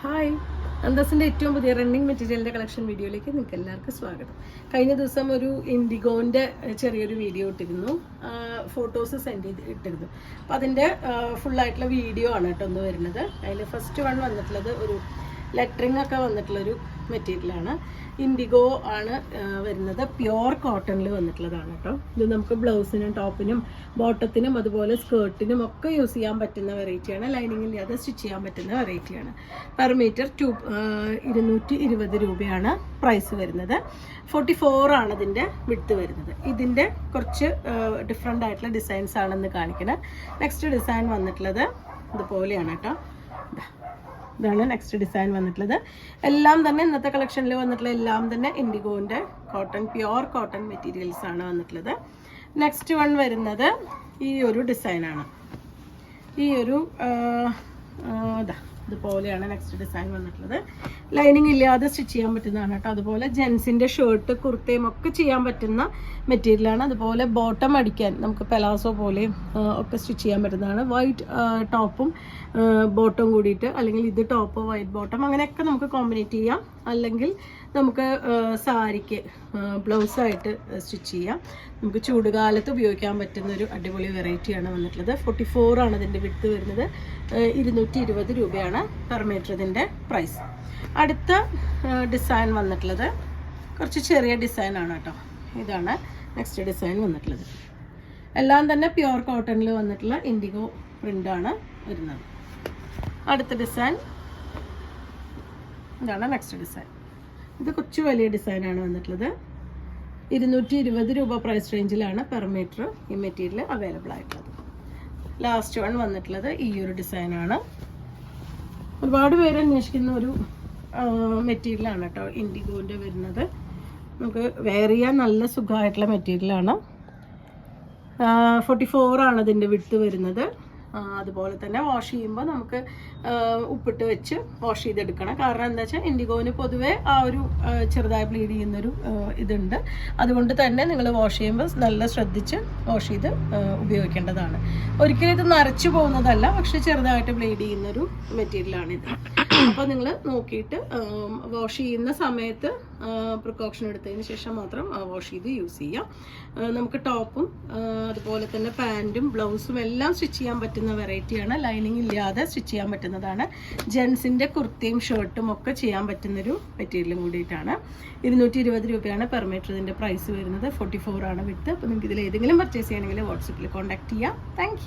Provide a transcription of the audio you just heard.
Hi, അന്തസിൻ്റെ ഏറ്റവും പുതിയ running മെറ്റീരിയലിൻ്റെ കളക്ഷൻ വീഡിയോയിലേക്ക് നിങ്ങൾക്ക് എല്ലാവർക്കും സ്വാഗതം. കഴിഞ്ഞ ദിവസം ഒരു ഇൻഡിഗോൻ്റെ ചെറിയൊരു വീഡിയോ ഇട്ടിരുന്നു, ഫോട്ടോസ് സെൻഡ് ഇട്ടിരുന്നു. അപ്പോൾ അതിൻ്റെ ഫുള്ളായിട്ടുള്ള വീഡിയോ ആണ് കേട്ടോ ഒന്ന് വരുന്നത്. അതിൽ ഫസ്റ്റ് വൺ വന്നിട്ടുള്ളത് ഒരു ലെറ്ററിങ് ഒക്കെ വന്നിട്ടുള്ളൊരു മെറ്റീരിയലാണ്. ഇൻഡിഗോ ആണ് വരുന്നത്, പ്യുവർ കോട്ടണിൽ വന്നിട്ടുള്ളതാണ് കേട്ടോ. ഇത് നമുക്ക് ബ്ലൗസിനും ടോപ്പിനും ബോട്ടത്തിനും അതുപോലെ സ്കേർട്ടിനും ഒക്കെ യൂസ് ചെയ്യാൻ പറ്റുന്ന വെറൈറ്റിയാണ്. ലൈനിങ് ഇല്ലാതെ സ്റ്റിച്ച് ചെയ്യാൻ പറ്റുന്ന വെറൈറ്റിയാണ്. പെർ മീറ്റർ 220 രൂപയാണ് പ്രൈസ് വരുന്നത്. 44 ആണ് ഇതിൻ്റെ വിഡ്ത്ത് വരുന്നത്. ഇതിൻ്റെ കുറച്ച് ഡിഫറെൻ്റ് ആയിട്ടുള്ള ഡിസൈൻസ് ആണെന്ന് കാണിക്കുന്നത്. നെക്സ്റ്റ് ഡിസൈൻ വന്നിട്ടുള്ളത് ഇതുപോലെയാണ് കേട്ടോ. ഇതാണ് നെക്സ്റ്റ് ഡിസൈൻ വന്നിട്ടുള്ളത്. എല്ലാം തന്നെ ഇന്നത്തെ കളക്ഷനിൽ വന്നിട്ടുള്ള എല്ലാം തന്നെ ഇൻഡിഗോൻ്റെ കോട്ടൺ, പ്യുവർ കോട്ടൺ മെറ്റീരിയൽസ് ആണ് വന്നിട്ടുള്ളത്. നെക്സ്റ്റ് വൺ വരുന്നത് ഈ ഒരു ഡിസൈനാണ്. ഈ ഒരു ഇതുപോലെയാണ് നെക്സ്റ്റ് ഡിസൈൻ വന്നിട്ടുള്ളത്. ലൈനിങ് ഇല്ലാതെ സ്റ്റിച്ച് ചെയ്യാൻ പറ്റുന്നതാണ് കേട്ടോ. അതുപോലെ ജെൻസിൻ്റെ ഷർട്ട്, കുർത്തയും ഒക്കെ ചെയ്യാൻ പറ്റുന്ന മെറ്റീരിയലാണ്. അതുപോലെ ബോട്ടം അടിക്കാൻ നമുക്ക് പെലാസോ പോലെയും ഒക്കെ സ്റ്റിച്ച് ചെയ്യാൻ പറ്റുന്നതാണ്. വൈറ്റ് ടോപ്പും ബോട്ടം കൂടിയിട്ട്, അല്ലെങ്കിൽ ഇത് ടോപ്പ് വൈറ്റ് ബോട്ടം അങ്ങനെയൊക്കെ നമുക്ക് കോമ്പിനേറ്റ് ചെയ്യാം. അല്ലെങ്കിൽ നമുക്ക് സാരിക്ക് ബ്ലൗസായിട്ട് സ്റ്റിച്ച് ചെയ്യാം. നമുക്ക് ചൂടുകാലത്ത് ഉപയോഗിക്കാൻ പറ്റുന്ന ഒരു അടിപൊളി വെറൈറ്റിയാണ് വന്നിട്ടുള്ളത്. 44 ആണ് ഇതിൻ്റെ വിഡ്ത്ത് വരുന്നത്. 220 രൂപയാണ് പെർ മീറ്റർ ഇതിൻ്റെ പ്രൈസ്. അടുത്ത ഡിസൈൻ വന്നിട്ടുള്ളത് കുറച്ച് ചെറിയ ഡിസൈനാണ് കേട്ടോ. ഇതാണ് നെക്സ്റ്റ് ഡിസൈൻ വന്നിട്ടുള്ളത്. എല്ലാം തന്നെ പ്യുവർ കോട്ടണിൽ വന്നിട്ടുള്ള ഇൻഡിഗോ പ്രിൻ്റാണ് വരുന്നത്. അടുത്ത ഡിസൈൻ ഇതാണ് നെക്സ്റ്റ് ഡിസൈൻ. ഇത് കുറച്ച് വലിയ ഡിസൈനാണ് വന്നിട്ടുള്ളത്. 220 രൂപ പ്രൈസ് റേഞ്ചിലാണ് പെർ മീറ്റർ ഈ മെറ്റീരിയൽ അവൈലബിൾ ആയിട്ടുള്ളത്. ലാസ്റ്റ് വൺ വന്നിട്ടുള്ളത് ഈ ഒരു ഡിസൈനാണ്. ഒരുപാട് പേര് അന്വേഷിക്കുന്ന ഒരു മെറ്റീരിയലാണ് കേട്ടോ ഇൻഡിഗോൻ്റെ വരുന്നത്. നമുക്ക് വെയർ ചെയ്യാൻ നല്ല സുഖമായിട്ടുള്ള മെറ്റീരിയലാണ്. 44 ആണ് ഇതിൻ്റെ വിഡ്ത്ത് വരുന്നത്. അതുപോലെ തന്നെ വാഷ് ചെയ്യുമ്പോൾ നമുക്ക് ഉപ്പിട്ട് വെച്ച് വാഷ് ചെയ്തെടുക്കണം. കാരണം എന്താ വെച്ചാൽ ഇൻഡിഗോന് പൊതുവേ ആ ഒരു ചെറുതായി ബ്ലീഡ് ചെയ്യുന്നൊരു ഇതുണ്ട്. അതുകൊണ്ട് തന്നെ നിങ്ങൾ വാഷ് ചെയ്യുമ്പോൾ നല്ല ശ്രദ്ധിച്ച് വാഷ് ചെയ്ത് ഉപയോഗിക്കേണ്ടതാണ്. ഒരിക്കലും ഇത് നരച്ചു പോകുന്നതല്ല, പക്ഷെ ചെറുതായിട്ട് ബ്ലീഡ് ചെയ്യുന്നൊരു മെറ്റീരിയലാണിത്. അപ്പോൾ നിങ്ങൾ നോക്കിയിട്ട് വാഷ് ചെയ്യുന്ന സമയത്ത് പ്രിക്കോഷൻ എടുത്തതിന് ശേഷം മാത്രം വാഷ് ചെയ്ത് യൂസ് ചെയ്യാം. നമുക്ക് ടോപ്പും അതുപോലെ തന്നെ പാൻറ്റും ബ്ലൗസും എല്ലാം സ്റ്റിച്ച് ചെയ്യാൻ പറ്റുന്ന വെറൈറ്റിയാണ്. ലൈനിങ് ഇല്ലാതെ സ്റ്റിച്ച് ചെയ്യാൻ പറ്റുന്നതാണ്. ജെൻസിൻ്റെ കുർത്തിയും ഷർട്ടും ഒക്കെ ചെയ്യാൻ പറ്റുന്നൊരു മെറ്റീരിയലും കൂടിയിട്ടാണ്. 220 രൂപയാണ് പെർ മീറ്റർ ഇതിൻ്റെ പ്രൈസ് വരുന്നത്. 44 ആണ് വിഡ്ത്ത്. അപ്പോൾ നിങ്ങൾക്ക് ഇതിൽ ഏതെങ്കിലും പർച്ചേസ് ചെയ്യണമെങ്കിൽ വാട്സപ്പിൽ കോൺടാക്ട് ചെയ്യാം. താങ്ക്